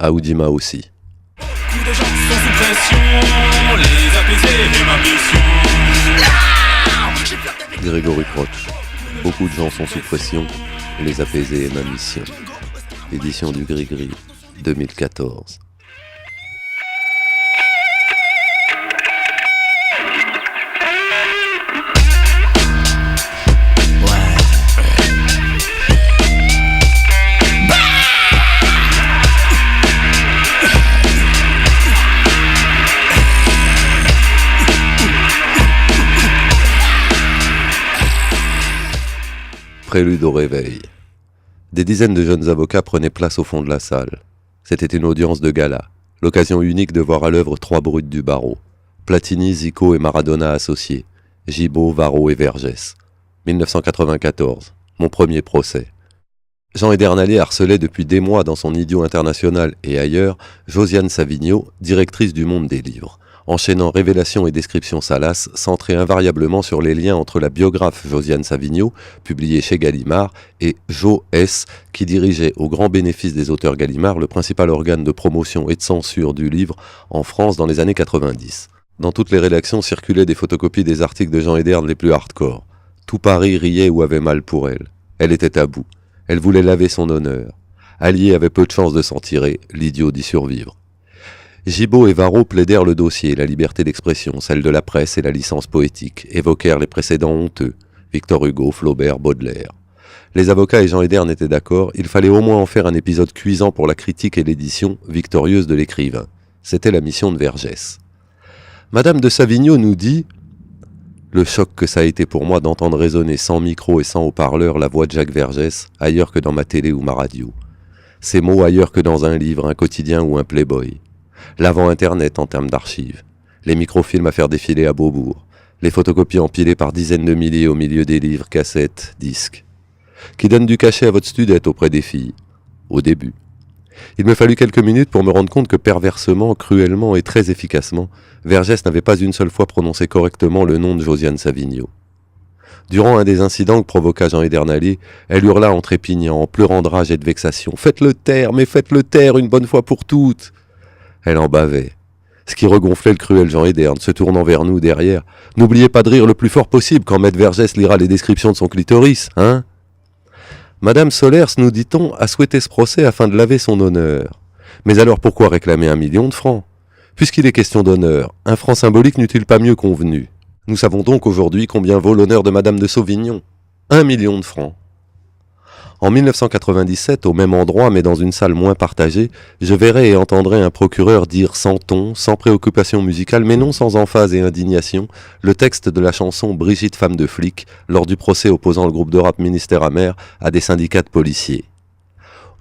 Aoudima aussi. Beaucoup de gens sont sous pression, les apaiser est ma mission. Grégory Croch. Beaucoup de gens sont sous pression, les apaiser est ma mission. Édition du Gris-Gris, 2014. Prélude au réveil. Des dizaines de jeunes avocats prenaient place au fond de la salle. C'était une audience de gala, l'occasion unique de voir à l'œuvre trois brutes du barreau. Platini, Zico et Maradona associés. Gibault, Varro et Vergès. 1994, mon premier procès. Jean Edernalier harcelait depuis des mois dans son Idiot International et ailleurs Josiane Savigno, directrice du Monde des Livres, enchaînant révélations et descriptions salaces, centrées invariablement sur les liens entre la biographe Josiane Savigno, publiée chez Gallimard, et Jo S., qui dirigeait au grand bénéfice des auteurs Gallimard le principal organe de promotion et de censure du livre en France dans les années 90. Dans toutes les rédactions circulaient des photocopies des articles de Jean Ederne les plus hardcore. Tout Paris riait ou avait mal pour elle. Elle était à bout. Elle voulait laver son honneur. Allier avait peu de chances de s'en tirer, l'idiot d'y survivre. Gibault et Varro plaidèrent le dossier, la liberté d'expression, celle de la presse et la licence poétique, évoquèrent les précédents honteux, Victor Hugo, Flaubert, Baudelaire. Les avocats et Jean Ederne étaient d'accord, il fallait au moins en faire un épisode cuisant pour la critique et l'édition, victorieuse de l'écrivain. C'était la mission de Vergès. Madame de Savigno nous dit « Le choc que ça a été pour moi d'entendre résonner sans micro et sans haut-parleur la voix de Jacques Vergès, ailleurs que dans ma télé ou ma radio. Ces mots ailleurs que dans un livre, un quotidien ou un Playboy. L'avant Internet en termes d'archives, les microfilms à faire défiler à Beaubourg, les photocopies empilées par dizaines de milliers au milieu des livres, cassettes, disques, qui donnent du cachet à votre studette auprès des filles, au début. Il me fallut quelques minutes pour me rendre compte que perversement, cruellement et très efficacement, Vergès n'avait pas une seule fois prononcé correctement le nom de Josiane Savigno. Durant un des incidents que provoqua Jean Edernalier, elle hurla en trépignant, en pleurant de rage et de vexation « Faites-le taire, mais faites-le taire une bonne fois pour toutes !» Elle en bavait, ce qui regonflait le cruel Jean Ederne, se tournant vers nous derrière. « N'oubliez pas de rire le plus fort possible quand Maître Vergès lira les descriptions de son clitoris, hein ?» Madame Solers, nous dit-on, a souhaité ce procès afin de laver son honneur. Mais alors pourquoi réclamer 1 million de francs ? Puisqu'il est question d'honneur, un franc symbolique n'eût-il pas mieux convenu ? Nous savons donc aujourd'hui combien vaut l'honneur de Madame de Sauvignon. 1 million de francs. En 1997, au même endroit, mais dans une salle moins partagée, je verrai et entendrai un procureur dire sans ton, sans préoccupation musicale, mais non sans emphase et indignation, le texte de la chanson « Brigitte, femme de flic » lors du procès opposant le groupe de rap Ministère Amer à des syndicats de policiers.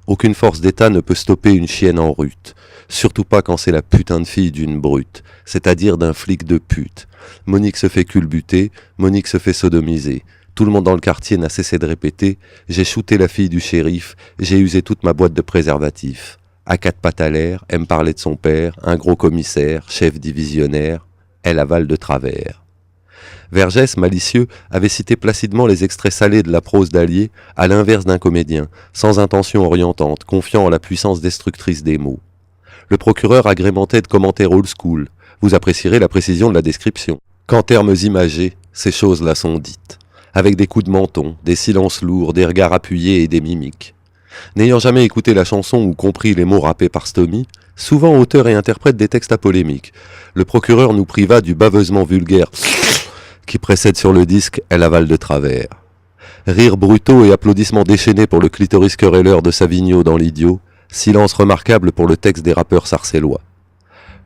Aucune force d'État ne peut stopper une chienne en rute, surtout pas quand c'est la putain de fille d'une brute, c'est-à-dire d'un flic de pute. Monique se fait culbuter, Monique se fait sodomiser. Tout le monde dans le quartier n'a cessé de répéter « J'ai shooté la fille du shérif, j'ai usé toute ma boîte de préservatifs. » À 4 pattes à l'air, elle me parlait de son père, un gros commissaire, chef divisionnaire. Elle avale de travers. Vergès, malicieux, avait cité placidement les extraits salés de la prose d'Allier, à l'inverse d'un comédien, sans intention orientante, confiant en la puissance destructrice des mots. Le procureur agrémentait de commentaires old school. Vous apprécierez la précision de la description. Qu'en termes imagés, ces choses-là sont dites. Avec des coups de menton, des silences lourds, des regards appuyés et des mimiques. N'ayant jamais écouté la chanson ou compris les mots rappés par Stomy, souvent auteur et interprète des textes à polémique, le procureur nous priva du baveusement vulgaire qui précède sur le disque « Elle avale de travers ». Rires brutaux et applaudissements déchaînés pour le clitoris querelleur de Savigno dans l'idiot, silence remarquable pour le texte des rappeurs sarcellois.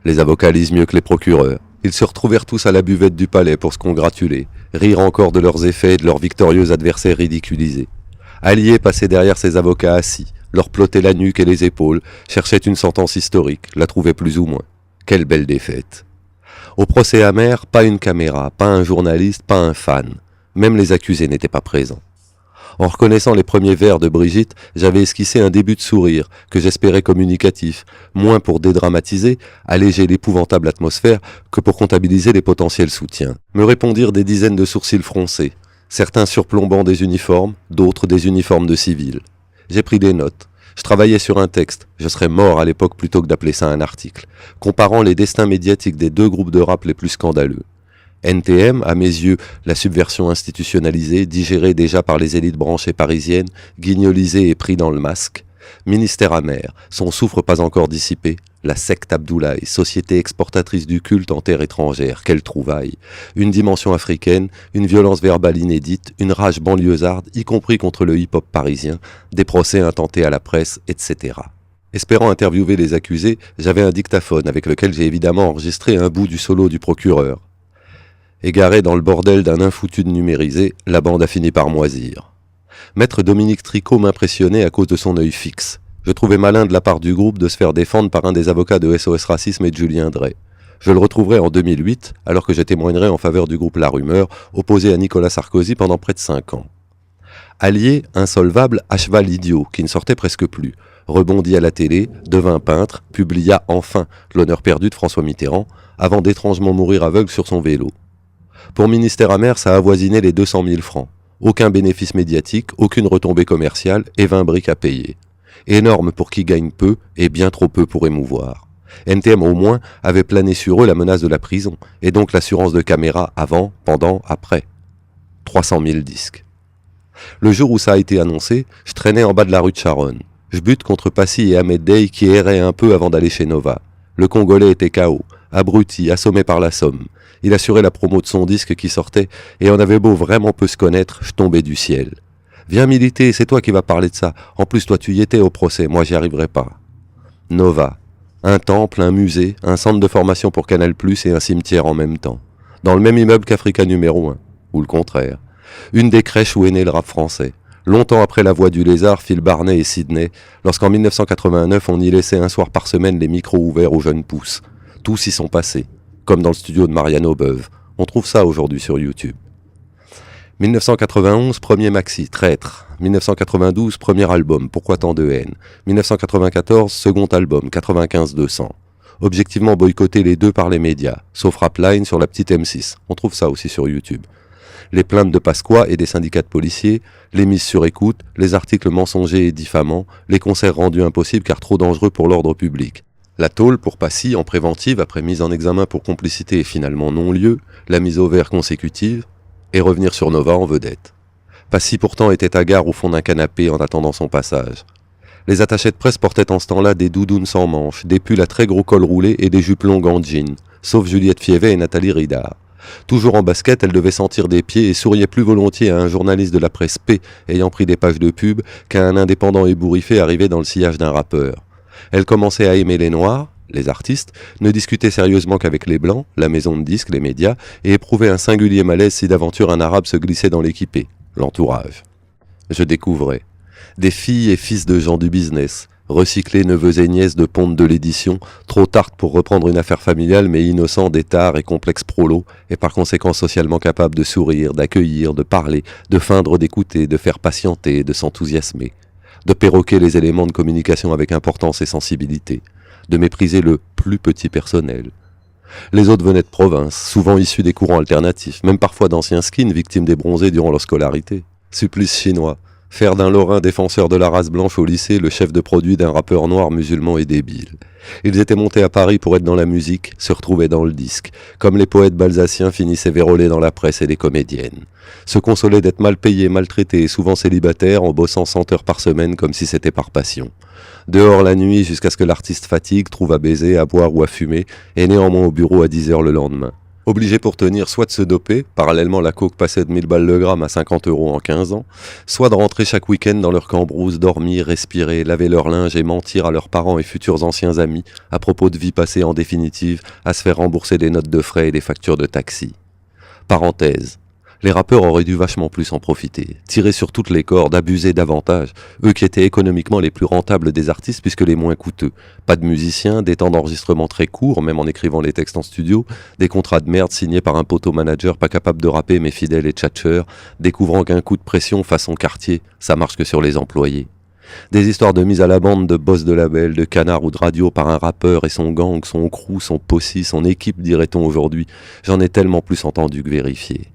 Les avocats lisent mieux que les procureurs. Ils se retrouvèrent tous à la buvette du palais pour se congratuler, rire encore de leurs effets et de leurs victorieux adversaires ridiculisés. Allier passait derrière ses avocats assis, leur plottait la nuque et les épaules, cherchait une sentence historique, la trouvait plus ou moins. Quelle belle défaite. Au procès amer, pas une caméra, pas un journaliste, pas un fan. Même les accusés n'étaient pas présents. En reconnaissant les premiers vers de Brigitte, j'avais esquissé un début de sourire, que j'espérais communicatif, moins pour dédramatiser, alléger l'épouvantable atmosphère, que pour comptabiliser les potentiels soutiens. Me répondirent des dizaines de sourcils froncés, certains surplombant des uniformes, d'autres des uniformes de civils. J'ai pris des notes. Je travaillais sur un texte, je serais mort à l'époque plutôt que d'appeler ça un article, comparant les destins médiatiques des deux groupes de rap les plus scandaleux. NTM, à mes yeux, la subversion institutionnalisée, digérée déjà par les élites branchées parisiennes, guignolisée et pris dans le masque. Ministère amer, son soufre pas encore dissipé, la secte Abdoulaye, société exportatrice du culte en terre étrangère, quelle trouvaille. Une dimension africaine, une violence verbale inédite, une rage banlieusarde, y compris contre le hip-hop parisien, des procès intentés à la presse, etc. Espérant interviewer les accusés, j'avais un dictaphone avec lequel j'ai évidemment enregistré un bout du solo du procureur. Égaré dans le bordel d'un infoutu de numérisé, la bande a fini par moisir. Maître Dominique Tricot m'impressionnait à cause de son œil fixe. Je trouvais malin de la part du groupe de se faire défendre par un des avocats de SOS Racisme et de Julien Drey. Je le retrouverai en 2008, alors que je témoignerai en faveur du groupe La Rumeur, opposé à Nicolas Sarkozy pendant près de 5 ans. Allié, insolvable, acheva l'idiot, qui ne sortait presque plus. Rebondit à la télé, devint peintre, publia enfin L'honneur perdu de François Mitterrand, avant d'étrangement mourir aveugle sur son vélo. Pour Ministère amer, ça avoisinait les 200 000 francs. Aucun bénéfice médiatique, aucune retombée commerciale et 20 briques à payer. Énorme pour qui gagne peu et bien trop peu pour émouvoir. NTM au moins avait plané sur eux la menace de la prison et donc l'assurance de caméra avant, pendant, après. 300 000 disques. Le jour où ça a été annoncé, je traînais en bas de la rue de Charonne. Je bute contre Passy et Ahmed Dey qui erraient un peu avant d'aller chez Nova. Le Congolais était KO, abruti, assommé par la Somme. Il assurait la promo de son disque qui sortait, et on avait beau vraiment peu se connaître, je tombais du ciel. Viens militer, c'est toi qui vas parler de ça. En plus, toi tu y étais au procès, moi j'y arriverai pas. Nova. Un temple, un musée, un centre de formation pour Canal+, et un cimetière en même temps. Dans le même immeuble qu'Africa numéro 1. Ou le contraire. Une des crèches où est né le rap français. Longtemps après La Voix du Lézard, Phil Barnet et Sydney, lorsqu'en 1989 on y laissait un soir par semaine les micros ouverts aux jeunes pousses. Tous y sont passés. Comme dans le studio de Mariano Beuve. On trouve ça aujourd'hui sur YouTube. 1991, premier maxi, Traître. 1992, premier album, Pourquoi tant de haine. 1994, second album, 95-200. Objectivement boycotté les deux par les médias, sauf Rapline sur la petite M6. On trouve ça aussi sur YouTube. Les plaintes de Pasqua et des syndicats de policiers, les mises sur écoute, les articles mensongers et diffamants, les concerts rendus impossibles car trop dangereux pour l'ordre public. La tôle pour Passy en préventive après mise en examen pour complicité et finalement non-lieu, la mise au vert consécutive, et revenir sur Nova en vedette. Passy pourtant était à gare au fond d'un canapé en attendant son passage. Les attachés de presse portaient en ce temps-là des doudounes sans manches, des pulls à très gros col roulé et des jupes longues en jean, sauf Juliette Fievet et Nathalie Ridard. Toujours en basket, elle devait sentir des pieds et souriait plus volontiers à un journaliste de la presse P ayant pris des pages de pub qu'à un indépendant ébouriffé arrivé dans le sillage d'un rappeur. Elle commençait à aimer les noirs, les artistes, ne discutait sérieusement qu'avec les blancs, la maison de disques, les médias, et éprouvait un singulier malaise si d'aventure un arabe se glissait dans l'équipée, l'entourage. Je découvrais des filles et fils de gens du business, recyclés neveux et nièces de ponte de l'édition, trop tartes pour reprendre une affaire familiale mais innocents d'étards et complexes prolos, et par conséquent socialement capables de sourire, d'accueillir, de parler, de feindre d'écouter, de faire patienter, de s'enthousiasmer, de perroquer les éléments de communication avec importance et sensibilité, de mépriser le plus petit personnel. Les autres venaient de province, souvent issus des courants alternatifs, même parfois d'anciens skins victimes des bronzés durant leur scolarité. Supplice chinois, faire d'un Lorrain défenseur de la race blanche au lycée le chef de produit d'un rappeur noir musulman et débile. Ils étaient montés à Paris pour être dans la musique, se retrouvaient dans le disque, comme les poètes balsaciens finissaient vérolés dans la presse et les comédiennes. Se consolaient d'être mal payés, maltraités et souvent célibataires en bossant 100 heures par semaine comme si c'était par passion. Dehors la nuit jusqu'à ce que l'artiste fatigue, trouve à baiser, à boire ou à fumer, et néanmoins au bureau à 10h le lendemain. Obligés pour tenir soit de se doper, parallèlement la coke passait de 1000 balles le gramme à 50 € en 15 ans, soit de rentrer chaque week-end dans leur cambrousse, dormir, respirer, laver leur linge et mentir à leurs parents et futurs anciens amis à propos de vie passée en définitive, à se faire rembourser des notes de frais et des factures de taxi. Parenthèse. Les rappeurs auraient dû vachement plus en profiter, tirer sur toutes les cordes, abuser davantage, eux qui étaient économiquement les plus rentables des artistes puisque les moins coûteux. Pas de musiciens, des temps d'enregistrement très courts, même en écrivant les textes en studio, des contrats de merde signés par un poteau manager pas capable de rapper mais fidèle et tchatcheur, découvrant qu'un coup de pression façon quartier, ça marche que sur les employés. Des histoires de mise à la bande de boss de label, de canard ou de radio par un rappeur et son gang, son crew, son possi, son équipe dirait-on aujourd'hui, j'en ai tellement plus entendu que vérifié.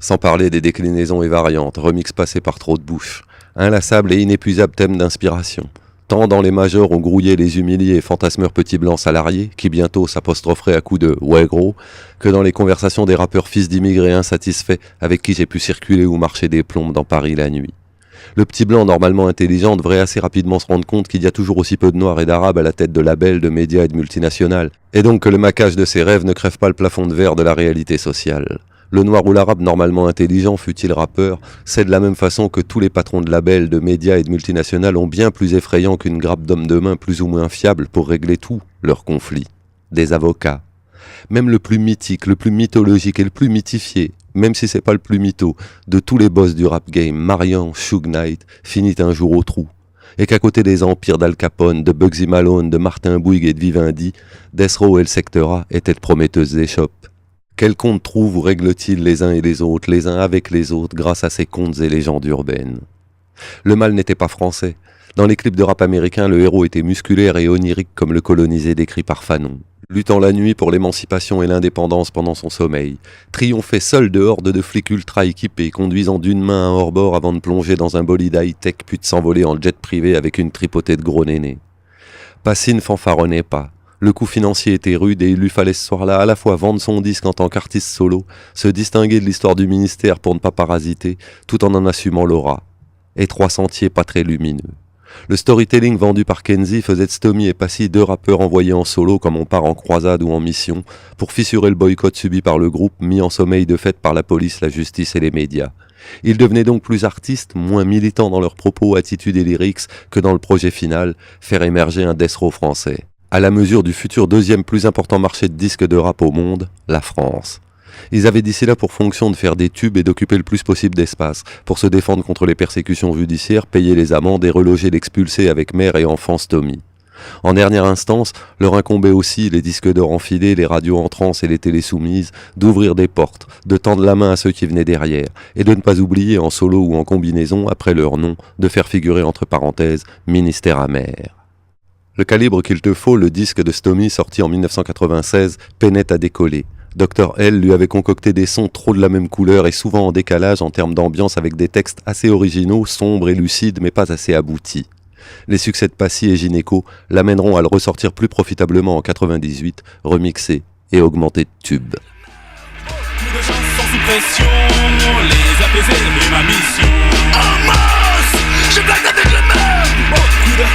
Sans parler des déclinaisons et variantes, remix passés par trop de bouches, inlassable et inépuisable thème d'inspiration. Tant dans les majors on grouillait les humiliés et fantasmeurs petits blancs salariés, qui bientôt s'apostropheraient à coups de « ouais gros », que dans les conversations des rappeurs fils d'immigrés insatisfaits avec qui j'ai pu circuler ou marcher des plombes dans Paris la nuit. Le petit blanc normalement intelligent devrait assez rapidement se rendre compte qu'il y a toujours aussi peu de noirs et d'arabes à la tête de labels, de médias et de multinationales, et donc que le maquage de ses rêves ne crève pas le plafond de verre de la réalité sociale. Le noir ou l'arabe normalement intelligent, fût-il rappeur, c'est de la même façon que tous les patrons de labels, de médias et de multinationales ont bien plus effrayant qu'une grappe d'hommes de main plus ou moins fiables pour régler tous leurs conflits. Des avocats. Même le plus mythique, le plus mythologique et le plus mythifié, même si c'est pas le plus mytho, de tous les boss du rap game, Marian, Suge Knight, finit un jour au trou. Et qu'à côté des empires d'Al Capone, de Bugsy Malone, de Martin Bouygues et de Vivendi, Death Row et le Secteur A étaient de prometteuses échoppes. Quels comptes trouvent ou règlent-ils les uns et les uns avec les autres, grâce à ces contes et légendes urbaines? Le mal n'était pas français. Dans les clips de rap américains, le héros était musculaire et onirique comme le colonisé décrit par Fanon. Luttant la nuit pour l'émancipation et l'indépendance pendant son sommeil, triomphait seul de hordes de flics ultra équipés, conduisant d'une main un hors-bord avant de plonger dans un bolide high-tech puis de s'envoler en jet privé avec une tripotée de gros nénés. Passy ne fanfaronnait pas. Le coût financier était rude et il lui fallait ce soir-là à la fois vendre son disque en tant qu'artiste solo, se distinguer de l'histoire du ministère pour ne pas parasiter, tout en assumant l'aura. Et 3 sentiers pas très lumineux. Le storytelling vendu par Kenzie faisait de Stomy et Passy 2 rappeurs envoyés en solo comme on part en croisade ou en mission, pour fissurer le boycott subi par le groupe, mis en sommeil de fait par la police, la justice et les médias. Ils devenaient donc plus artistes, moins militants dans leurs propos, attitudes et lyrics que dans le projet final, faire émerger un death row français. À la mesure du futur 2e plus important marché de disques de rap au monde, la France. Ils avaient d'ici là pour fonction de faire des tubes et d'occuper le plus possible d'espace, pour se défendre contre les persécutions judiciaires, payer les amendes et reloger l'expulsé avec mère et enfant Stomy. En dernière instance, leur incombait aussi, les disques d'or enfilés, les radios en transe et les télés soumises, d'ouvrir des portes, de tendre la main à ceux qui venaient derrière, et de ne pas oublier, en solo ou en combinaison, après leur nom, de faire figurer entre parenthèses « ministère amer ». Le calibre qu'il te faut, le disque de Stomy sorti en 1996, peinait à décoller. Dr L lui avait concocté des sons trop de la même couleur et souvent en décalage en termes d'ambiance avec des textes assez originaux, sombres et lucides mais pas assez aboutis. Les succès de Passy et Gynéco l'amèneront à le ressortir plus profitablement en 98, remixé et augmenté de tubes. Beaucoup de gens sont sous pression, les apaiser est ma mission. Amos, je blague avec le même. Beaucoup de